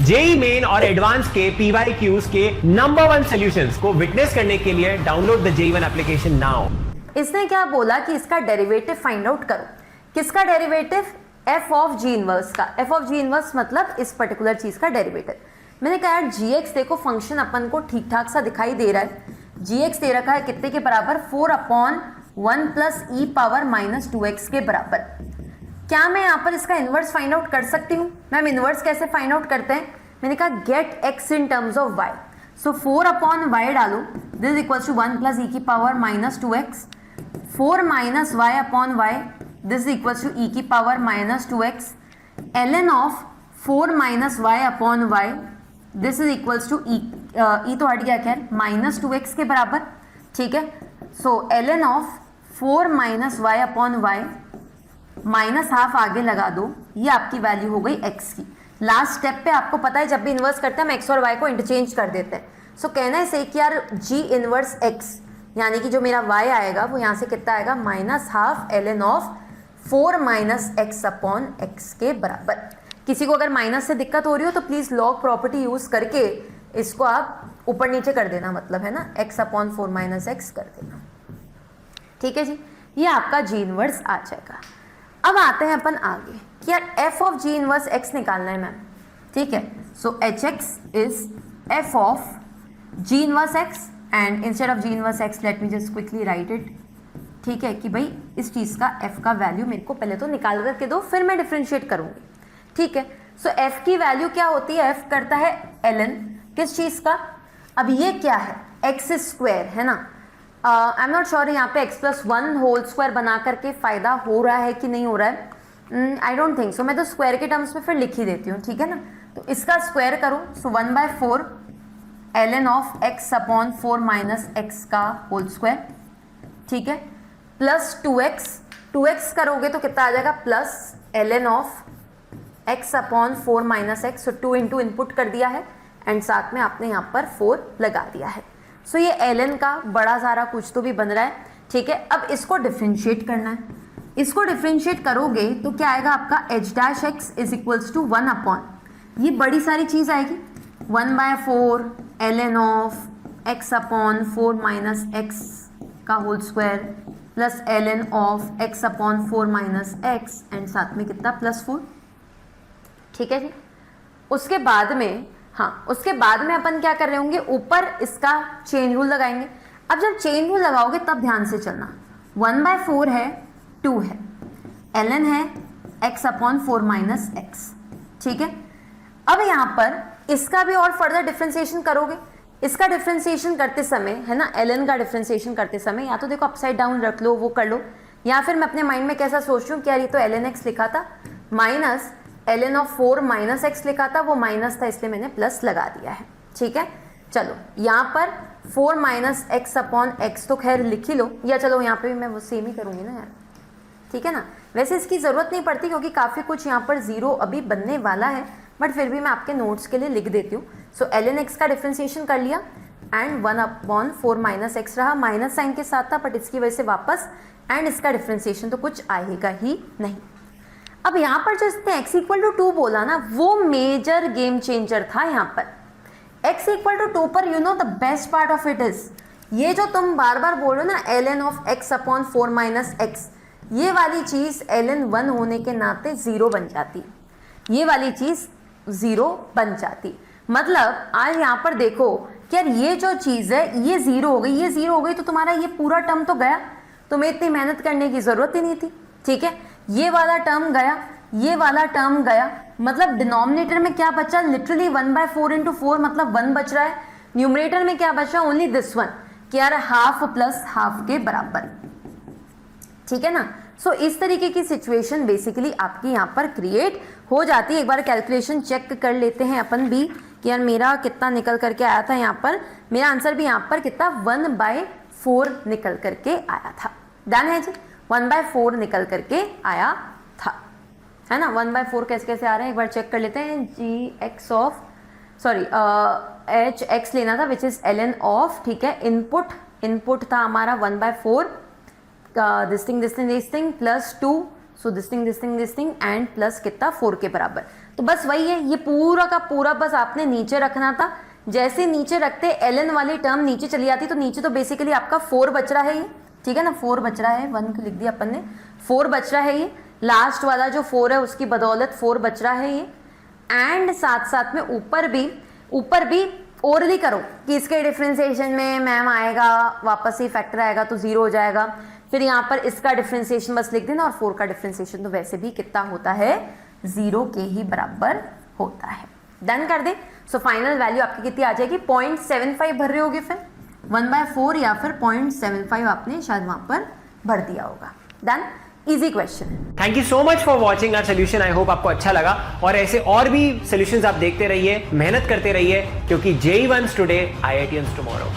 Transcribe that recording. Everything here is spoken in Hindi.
जेई मेन और एडवांस के PYQs के नंबर 1 सॉल्यूशंस को विटनेस करने के लिए download the JEE1 application now. इसने क्या बोला कि इसका डेरिवेटिव फाइंड आउट करो। किसका derivative? F of ji inverse का। एफ ऑफ जी इनवर्स मतलब इस पर्टिकुलर चीज का डेरिवेटिव। मैंने कहा यार gx देखो फंक्शन अपन को ठीक ठाक सा दिखाई दे रहा है। gx दे रखा है कितने के बराबर? 4/1 प्लस ई पावर माइनस 2x के बराबर। क्या मैं यहाँ पर इसका इनवर्स फाइंड आउट कर सकती हूँ? मैम इनवर्स कैसे फाइंड आउट करते हैं? मैंने कहा get x in terms of y। So 4/y डालो, this equals to 1 plus e की power minus 2x। 4 minus y upon y, this equals to e की power minus 2x। ln of 4 minus y upon y, this is equals to e तो हट गया खैर, माइनस 2x के बराबर। ठीक है, सो ln of 4 minus y upon y, minus half आगे लगा दो, ये आपकी वैल्यू हो गई x की। लास्ट स्टेप पे आपको पता है जब भी इन्वर्स करते हैं हम x और y को इंटरचेंज कर देते हैं। सो कहना है से कि यार g इनवर्स x यानी कि जो मेरा y आएगा वो यहाँ से कितना आएगा? Minus half ln of 4 minus x upon x के बराबर। किसी को अगर माइनस से दिक्कत हो रही हो तो प्लीज लॉग प्रॉपर्टी यूज करके इसको आप ऊपर नीचे कर देना, मतलब है ना, x अपॉन 4 माइनस एक्स कर देना। ठीक है जी, ये आपका g इनवर्स आ जाएगा। अब आते हैं अपन आगे कि यार f of g inverse x निकालना है मैम। ठीक है, सो hx is f of g inverse x and instead of g inverse x let me just quickly right it. ठीक है कि भाई इस चीज़ का f का वैल्यू मेरे को पहले तो निकाल करके दो, फिर मैं डिफ्रेंशिएट करूँगी। ठीक है, सो f की वैल्यू क्या होती है? f करता है ln किस चीज़ का? अब ये क्या है? x स्क्वायर है ना। आई एम नॉट श्योर यहाँ पे x प्लस 1 होल स्क्वायर बना करके फायदा हो रहा है कि नहीं हो रहा है। I don't think so. मैं तो स्क्वायर के टर्म्स में फिर लिख ही देती हूँ। ठीक है ना, तो इसका स्क्वायर करो, सो 1/4 ln of x upon 4 minus x का होल स्क्वायर। ठीक है, प्लस 2x करोगे तो कितना आ जाएगा? Plus ln of x upon 4 minus x. So 2 into input कर दिया है एंड साथ में आपने यहाँ पर 4 लगा दिया है। सो ये ln का बड़ा सारा कुछ तो भी बन रहा है। ठीक है, अब इसको डिफ्रेंशिएट करना है। इसको डिफ्रेंशिएट करोगे तो क्या आएगा आपका? h dash x is equals to 1 upon, ये बड़ी सारी चीज़ आएगी, 1/4 ln of x upon 4 minus x का whole square plus ln of x upon 4 minus x and साथ में कितना? प्लस 4। ठीक है जी, उसके बाद में उसके बाद में अपन क्या कर रहे होंगे? ऊपर इसका चेन रूल लगाएंगे। अब जब चेन रूल लगाओगे तब ध्यान से चलना, 1/4 है, 2 है, ln है x अपॉन 4 माइनस एक्स। ठीक है, अब यहाँ पर इसका भी और फर्दर डिफ्रेंसिएशन करोगे। इसका डिफ्रेंसिएशन करते समय है ना, ln का डिफ्रेंसिएशन करते समय या तो देखो अपसाइड डाउन रख लो, वो कर लो, या फिर मैं अपने माइंड में कैसा सोच रही हूँ कि यार ये तो ln x लिखा था, minus ln of 4 minus x लिखा था, वो माइनस था इसलिए मैंने प्लस लगा दिया है। ठीक है, चलो यहाँ पर 4 माइनस एक्स अपॉन एक्स तो खैर लिख ही लो, या चलो यहाँ पे भी मैं वो सेम ही करूँगी ना यार। ठीक है ना, वैसे इसकी ज़रूरत नहीं पड़ती क्योंकि काफ़ी कुछ यहाँ पर जीरो अभी बनने वाला है, बट फिर भी मैं आपके नोट्स के लिए लिख देती हूँ। सो ln x का डिफ्रेंसिएशन कर लिया एंड 1/4 माइनस एक्स रहा, माइनस साइन के साथ था बट इसकी वजह से वापस, एंड इसका डिफ्रेंसिएशन तो कुछ आएगा ही नहीं। अब यहाँ पर जो इसने x इक्वल टू 2 बोला ना, वो मेजर गेम चेंजर था यहाँ पर। x इक्वल टू 2 पर you know the best part of it is, ये जो तुम बार बार बोल रहे हो ना ln of x upon 4 minus x, ये वाली चीज़ ln 1 होने के नाते ज़ीरो बन जाती, ये वाली चीज़ ज़ीरो बन जाती। मतलब आज यहाँ पर देखो कि यार ये जो चीज़ है ये ज़ीरो हो गई, ये ज़ीरो हो गई तो तुम्हारा ये पूरा टर्म तो गया, तुम्हें इतनी मेहनत करने की ज़रूरत ही नहीं थी। ठीक है, ये वाला टर्म गया, ये वाला टर्म गया, मतलब डिनोमिनेटर में क्या बचा? लिटरली 1/4 इंटू 4 मतलब 1 बच रहा है। न्यूमरेटर में क्या बचा? ओनली दिस वन, कि यार हाफ प्लस हाफ के बराबर। ठीक है ना, सो इस तरीके की सिचुएशन बेसिकली आपकी यहाँ पर क्रिएट हो जाती है। एक बार कैलकुलेशन चेक कर लेते हैं अपन भी कि यार मेरा कितना निकल करके आया था। यहाँ पर मेरा आंसर भी यहाँ पर कितना? 1/4 निकल करके आया था। डन है जी, 1/4 निकल करके आया था, है ना। 1/4 कैसे कैसे आ रहे हैं एक बार चेक कर लेते हैं। gx ऑफ hx लेना था विच इज ln ऑफ, ठीक है, इनपुट था हमारा 1/4 this thing plus 2, so this thing and plus कितना 4 के बराबर। तो बस वही है, ये पूरा का पूरा बस आपने नीचे रखना था। जैसे नीचे रखते ln वाली टर्म नीचे चली जाती, तो नीचे तो बेसिकली आपका 4 बच रहा है ये, ठीक है ना, 4 बच रहा है, 1 को लिख दिया अपन ने, 4 बच रहा है ये, लास्ट वाला जो 4 है उसकी बदौलत 4 बच रहा है ये। एंड साथ साथ में ऊपर भी ओरली करो कि इसके डिफ्रेंसिएशन में मैम आएगा, वापस ही फैक्टर आएगा तो 0 हो जाएगा। फिर यहाँ पर इसका डिफ्रेंसिएशन बस लिख देना, और 4 का डिफ्रेंसिएशन तो वैसे भी कितना होता है, 0 के ही बराबर होता है। डन कर दे। सो फाइनल वैल्यू आपकी कितनी आ जाएगी, 0.75 भर रहे होगे फिर 1/4 या फिर 0.75 आपने शायद वहां पर भर दिया होगा। Done, easy question. Thank you so much for watching our solution. I hope आपको अच्छा लगा, और ऐसे और भी सोल्यूशंस आप देखते रहिए, मेहनत करते रहिए, क्योंकि JEE Ones today, IITians tomorrow.